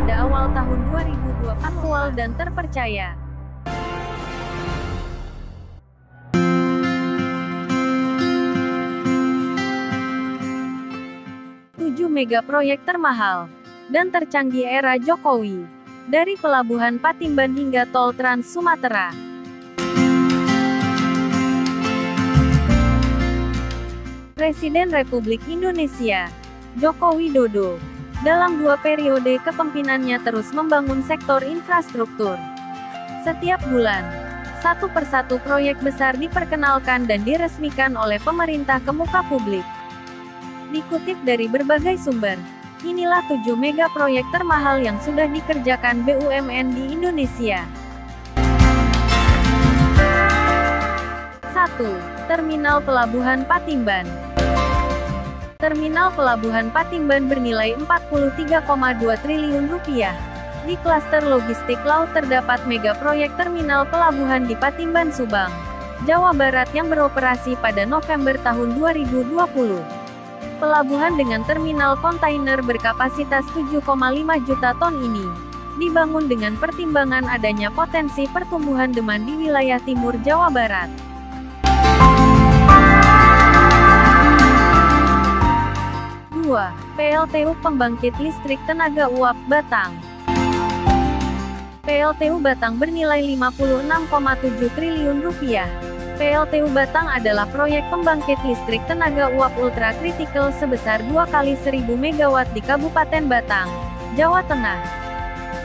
Pada awal tahun 2020 aktual dan terpercaya. 7 mega proyek termahal dan tercanggih era Jokowi. Dari Pelabuhan Patimban hingga Tol Trans Sumatera. Presiden Republik Indonesia, Joko Widodo, dalam 2 periode kepemimpinannya terus membangun sektor infrastruktur. Setiap bulan, satu persatu proyek besar diperkenalkan dan diresmikan oleh pemerintah ke muka publik. Dikutip dari berbagai sumber, inilah 7 mega proyek termahal yang sudah dikerjakan BUMN di Indonesia. 1. Terminal Pelabuhan Patimban. Terminal Pelabuhan Patimban bernilai Rp43,2 triliun. Di klaster logistik laut terdapat mega proyek terminal pelabuhan di Patimban, Subang, Jawa Barat yang beroperasi pada November tahun 2020. Pelabuhan dengan terminal kontainer berkapasitas 7,5 juta ton ini dibangun dengan pertimbangan adanya potensi pertumbuhan demand di wilayah timur Jawa Barat. 2. PLTU Pembangkit Listrik Tenaga Uap Batang. PLTU Batang bernilai Rp56,7 triliun. PLTU Batang adalah proyek pembangkit listrik tenaga uap ultra kritikal sebesar 2 kali 1000 MW di Kabupaten Batang, Jawa Tengah.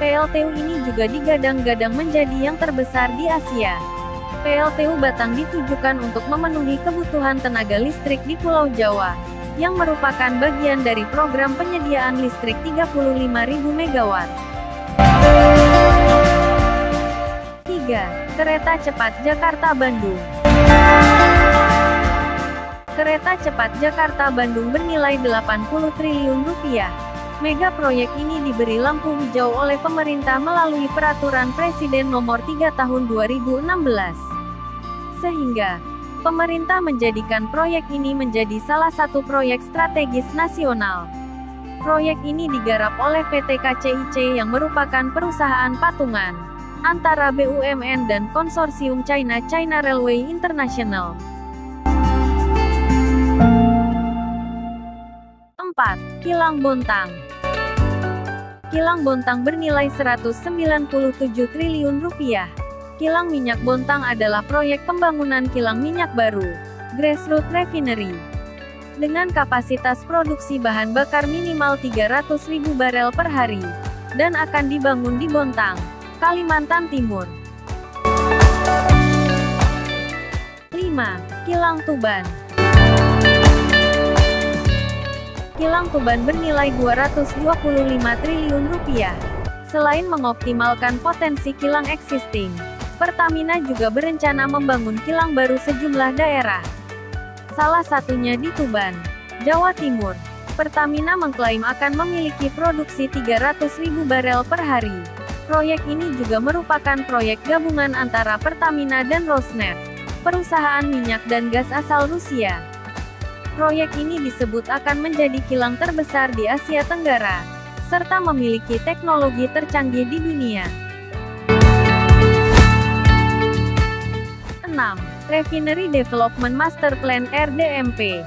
PLTU ini juga digadang-gadang menjadi yang terbesar di Asia. PLTU Batang ditujukan untuk memenuhi kebutuhan tenaga listrik di Pulau Jawa, yang merupakan bagian dari program penyediaan listrik 35.000 MW. 3. Kereta Cepat Jakarta-Bandung. Kereta cepat Jakarta-Bandung bernilai Rp80 triliun. Mega proyek ini diberi lampu hijau oleh pemerintah melalui Peraturan Presiden Nomor 3 Tahun 2016. Sehingga, pemerintah menjadikan proyek ini menjadi salah satu proyek strategis nasional. Proyek ini digarap oleh PT KCIC yang merupakan perusahaan patungan antara BUMN dan konsorsium China Railway International. 4. Kilang Bontang. Kilang Bontang bernilai Rp197 triliun. Kilang Minyak Bontang adalah proyek pembangunan kilang minyak baru, grassroots refinery, dengan kapasitas produksi bahan bakar minimal 300.000 barel per hari, dan akan dibangun di Bontang, Kalimantan Timur. 5. Kilang Tuban. Kilang Tuban bernilai Rp225 triliun. Selain mengoptimalkan potensi kilang existing, Pertamina juga berencana membangun kilang baru sejumlah daerah. Salah satunya di Tuban, Jawa Timur. Pertamina mengklaim akan memiliki produksi 300.000 barel per hari. Proyek ini juga merupakan proyek gabungan antara Pertamina dan Rosneft, perusahaan minyak dan gas asal Rusia. Proyek ini disebut akan menjadi kilang terbesar di Asia Tenggara, serta memiliki teknologi tercanggih di dunia. 6. Refinery Development Master Plan (RDMP).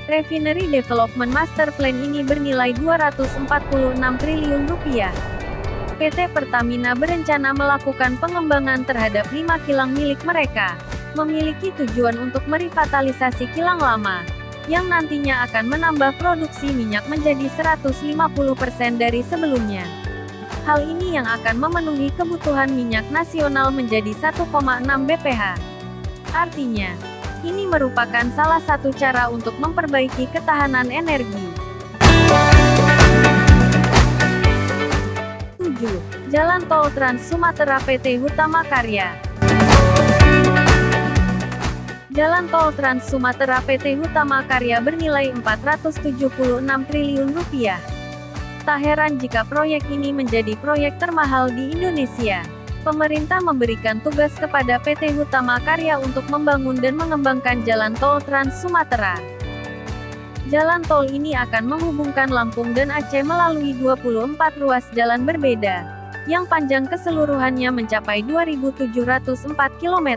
Refinery Development Master Plan ini bernilai Rp246 triliun. PT Pertamina berencana melakukan pengembangan terhadap 5 kilang milik mereka, memiliki tujuan untuk merevitalisasi kilang lama, yang nantinya akan menambah produksi minyak menjadi 150% dari sebelumnya. Hal ini yang akan memenuhi kebutuhan minyak nasional menjadi 1,6 bph. Artinya, ini merupakan salah satu cara untuk memperbaiki ketahanan energi. 7. Jalan Tol Trans Sumatera PT Hutama Karya. Jalan Tol Trans Sumatera PT Hutama Karya bernilai Rp476 triliun. Tak heran jika proyek ini menjadi proyek termahal di Indonesia. Pemerintah memberikan tugas kepada PT Hutama Karya untuk membangun dan mengembangkan jalan tol Trans Sumatera. Jalan tol ini akan menghubungkan Lampung dan Aceh melalui 24 ruas jalan berbeda, yang panjang keseluruhannya mencapai 2.704 km.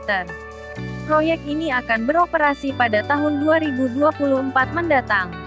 Proyek ini akan beroperasi pada tahun 2024 mendatang.